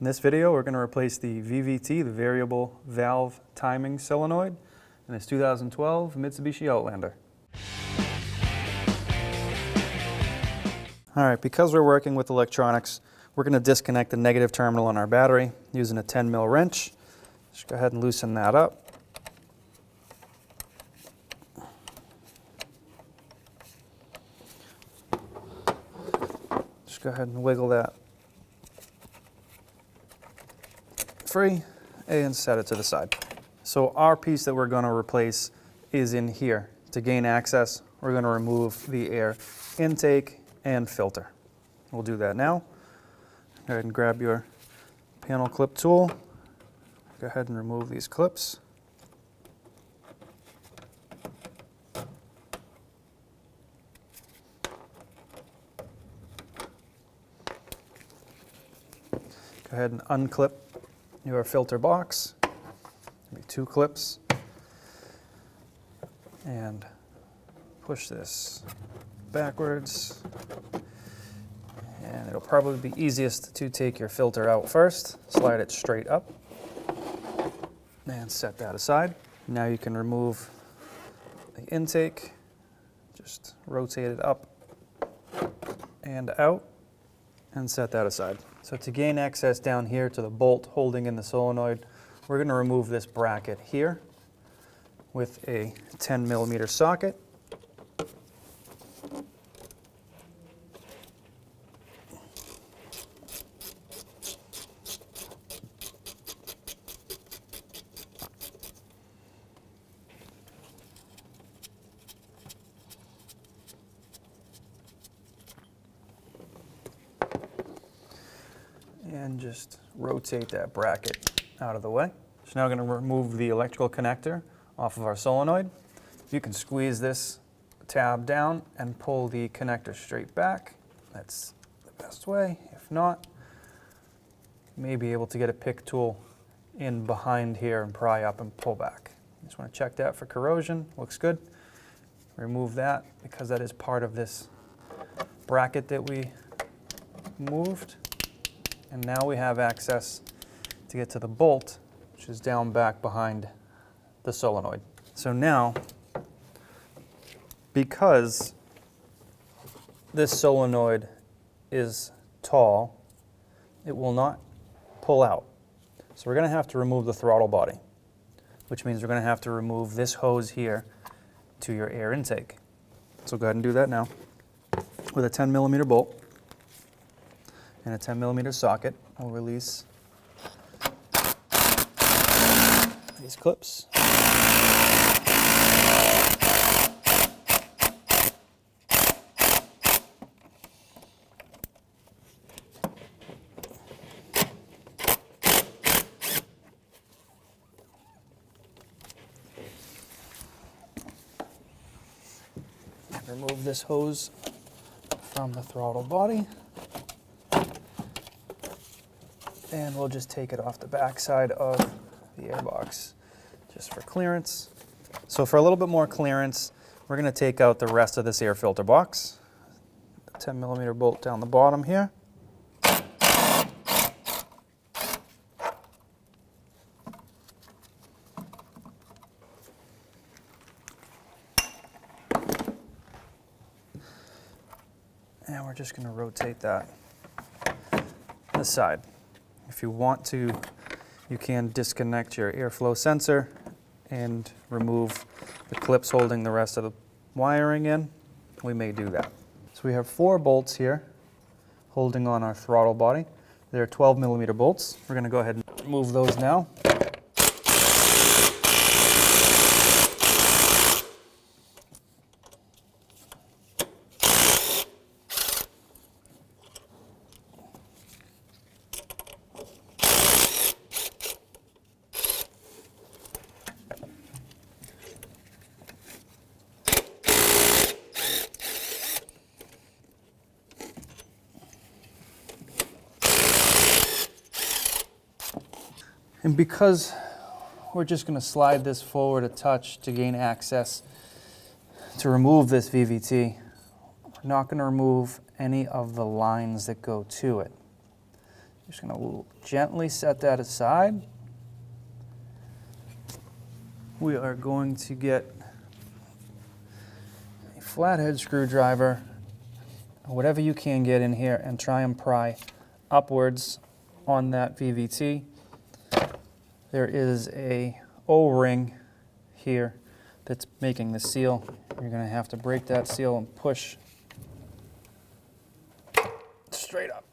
In this video, we're going to replace the VVT, the Variable Valve Timing Solenoid, in this 2012 Mitsubishi Outlander. Alright, because we're working with electronics, we're going to disconnect the negative terminal on our battery using a 10mm wrench. Just go ahead and loosen that up. Just go ahead and wiggle that free and set it to the side. So our piece that we're going to replace is in here. To gain access, we're going to remove the air intake and filter. We'll do that now. Go ahead and grab your panel clip tool. Go ahead and remove these clips. Go ahead and unclip your filter box, maybe 2 clips, and push this backwards. And it'll probably be easiest to take your filter out first, slide it straight up, and set that aside. Now you can remove the intake, just rotate it up and out, and set that aside. So to gain access down here to the bolt holding in the solenoid, we're going to remove this bracket here with a 10mm socket. And just rotate that bracket out of the way. So now we're going to remove the electrical connector off of our solenoid. You can squeeze this tab down and pull the connector straight back. That's the best way. If not, you may be able to get a pick tool in behind here and pry up and pull back. Just want to check that for corrosion. Looks good. Remove that because that is part of this bracket that we moved. And now we have access to get to the bolt, which is down back behind the solenoid. So now, because this solenoid is tall, it will not pull out. So we're going to have to remove the throttle body, which means we're going to have to remove this hose here to your air intake. So go ahead and do that now with a 10mm bolt. And a 10mm socket. We'll release these clips. Remove this hose from the throttle body. And we'll just take it off the back side of the airbox just for clearance. So for a little bit more clearance, we're going to take out the rest of this air filter box. 10mm bolt down the bottom here. And we're just going to rotate that aside. If you want to, you can disconnect your airflow sensor and remove the clips holding the rest of the wiring in. We may do that. So we have 4 bolts here holding on our throttle body. They're 12mm bolts. We're going to go ahead and remove those now. And because we're just going to slide this forward a touch to gain access to remove this VVT, we're not going to remove any of the lines that go to it. Just gonna gently set that aside. We are going to get a flathead screwdriver, whatever you can get in here, and try and pry upwards on that VVT. There is a O-ring here that's making the seal. You're going to have to break that seal and push straight up.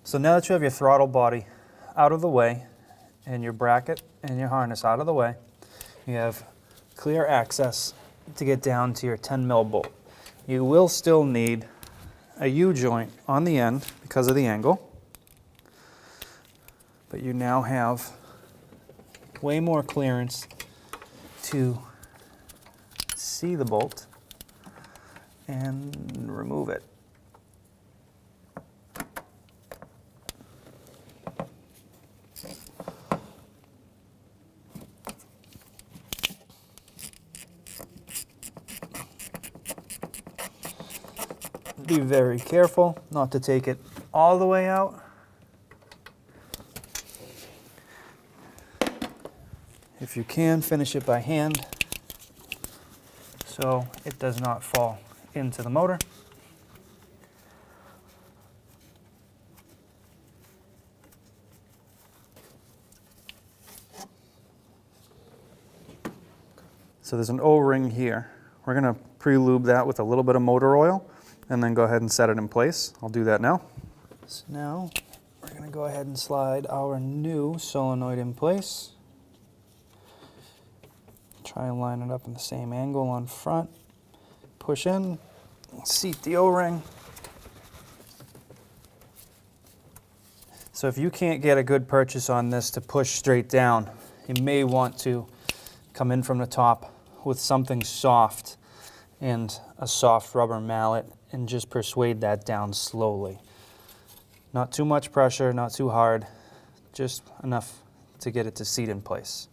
So now that you have your throttle body out of the way and your bracket and your harness out of the way, you have clear access to get down to your 10mm bolt. You will still need a U-joint on the end because of the angle, but you now have way more clearance to see the bolt and remove it. Be very careful not to take it all the way out. If you can, finish it by hand so it does not fall into the motor. So there's an O-ring here. We're going to pre-lube that with a little bit of motor oil and then go ahead and set it in place. I'll do that now. So now we're going to go ahead and slide our new solenoid in place. Try and line it up in the same angle on front. Push in, seat the O-ring. So if you can't get a good purchase on this to push straight down, you may want to come in from the top with something soft and a soft rubber mallet and just persuade that down slowly. Not too much pressure, not too hard, just enough to get it to seat in place.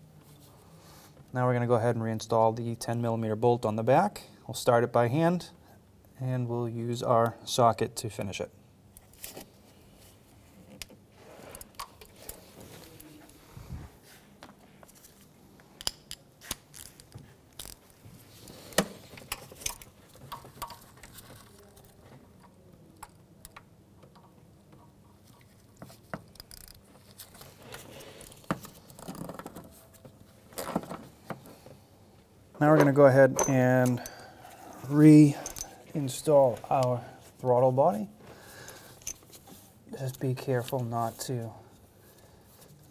Now we're going to go ahead and reinstall the 10mm bolt on the back. We'll start it by hand and we'll use our socket to finish it. Now we're going to go ahead and reinstall our throttle body. Just be careful not to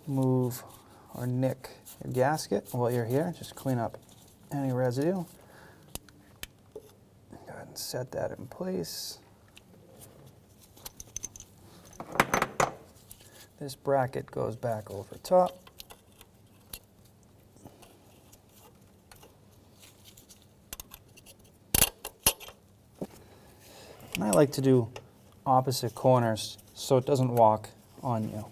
move or nick your gasket while you're here. Just clean up any residue. Go ahead and set that in place. This bracket goes back over top. And I like to do opposite corners so it doesn't walk on you.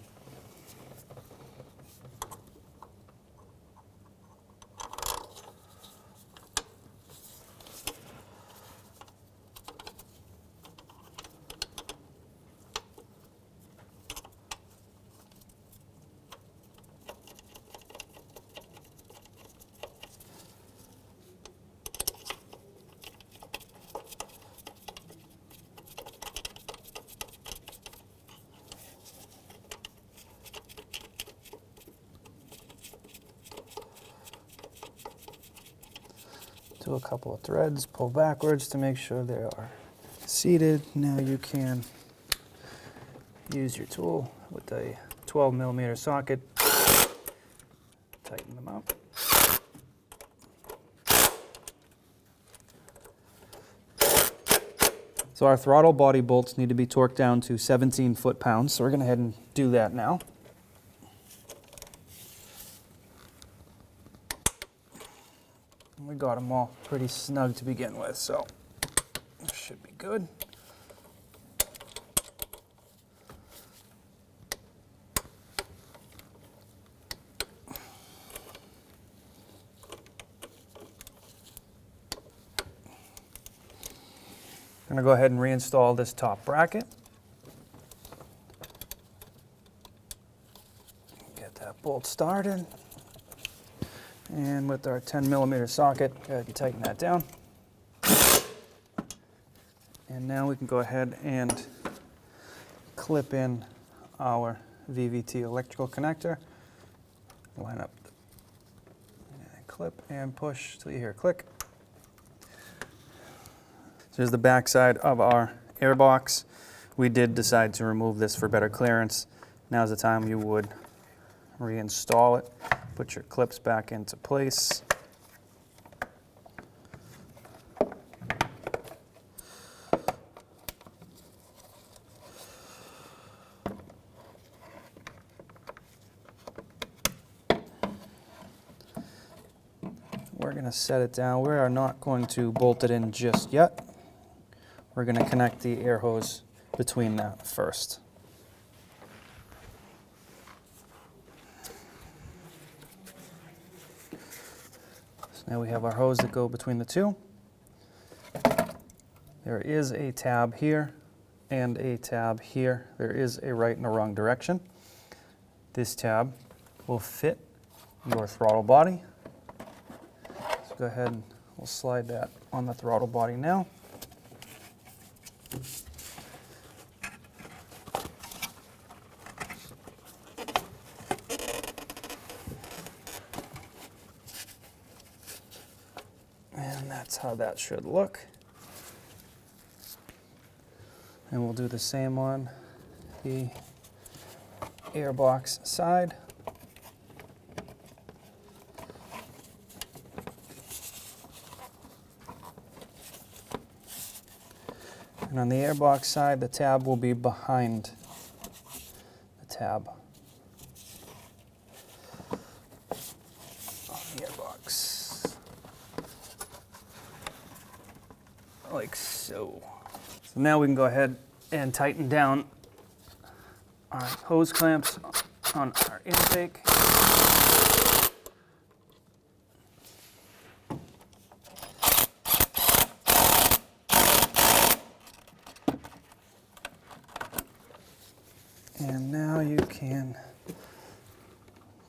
Do a couple of threads, pull backwards to make sure they are seated. Now you can use your tool with a 12mm socket, tighten them up. So our throttle body bolts need to be torqued down to 17 foot-pounds, so we're going to head and do that now. We got them all pretty snug to begin with, so it should be good. I'm going to go ahead and reinstall this top bracket. Get that bolt started. And with our 10mm socket, go ahead and tighten that down. And now we can go ahead and clip in our VVT electrical connector. Line up, and clip and push till you hear a click. So here's the back side of our air box. We did decide to remove this for better clearance. Now's the time you would reinstall it. Put your clips back into place. We're going to set it down. We are not going to bolt it in just yet. We're going to connect the air hose between that first. So now we have our hose that go between the two. There is a tab here and a tab here. There is a right and a wrong direction. This tab will fit your throttle body. So go ahead and we'll slide that on the throttle body now. And that's how that should look. And we'll do the same on the airbox side. And on the airbox side, the tab will be behind the tab on the airbox, like so. So now we can go ahead and tighten down our hose clamps on our intake. And now you can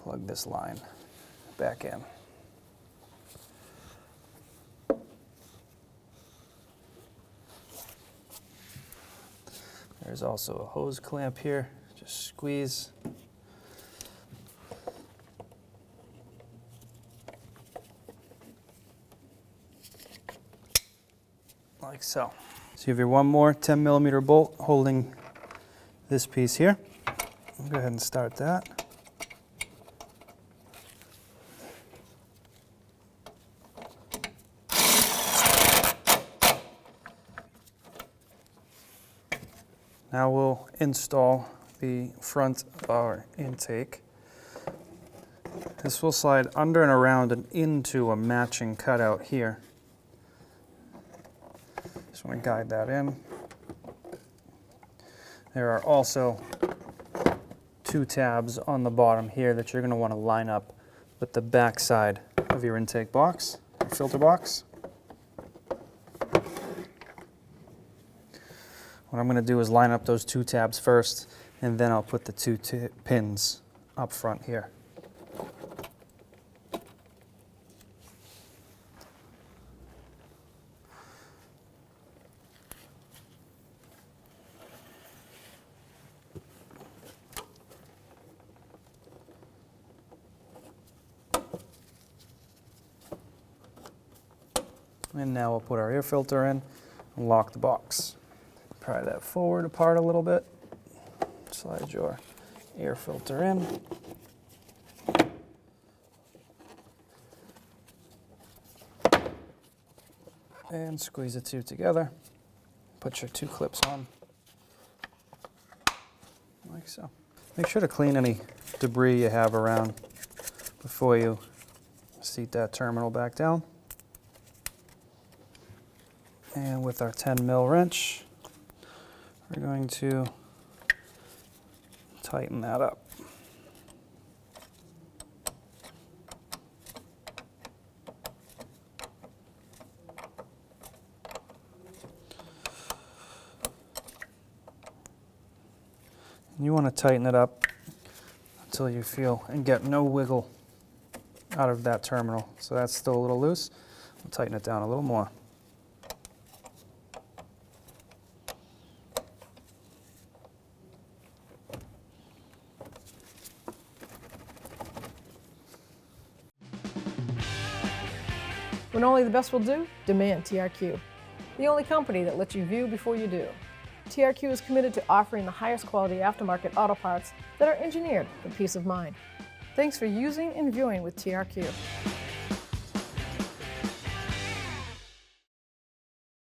plug this line back in. There's also a hose clamp here. Just squeeze. Like so. So you have your one more 10mm bolt holding this piece here. I'll go ahead and start that. Now we'll install the front of our intake. This will slide under and around and into a matching cutout here. Just want to guide that in. There are also two tabs on the bottom here that you're going to want to line up with the back side of your intake box, your filter box. What I'm going to do is line up those two tabs first, and then I'll put the two pins up front here. And now we'll put our air filter in and lock the box. Pry that forward apart a little bit. Slide your air filter in. And squeeze the two together. Put your two clips on, like so. Make sure to clean any debris you have around before you seat that terminal back down. And with our 10mm wrench, we're going to tighten that up. You want to tighten it up until you feel and get no wiggle out of that terminal. So that's still a little loose. We'll tighten it down a little more. When only the best will do, demand TRQ. The only company that lets you view before you do. TRQ is committed to offering the highest quality aftermarket auto parts that are engineered for peace of mind. Thanks for using and viewing with TRQ.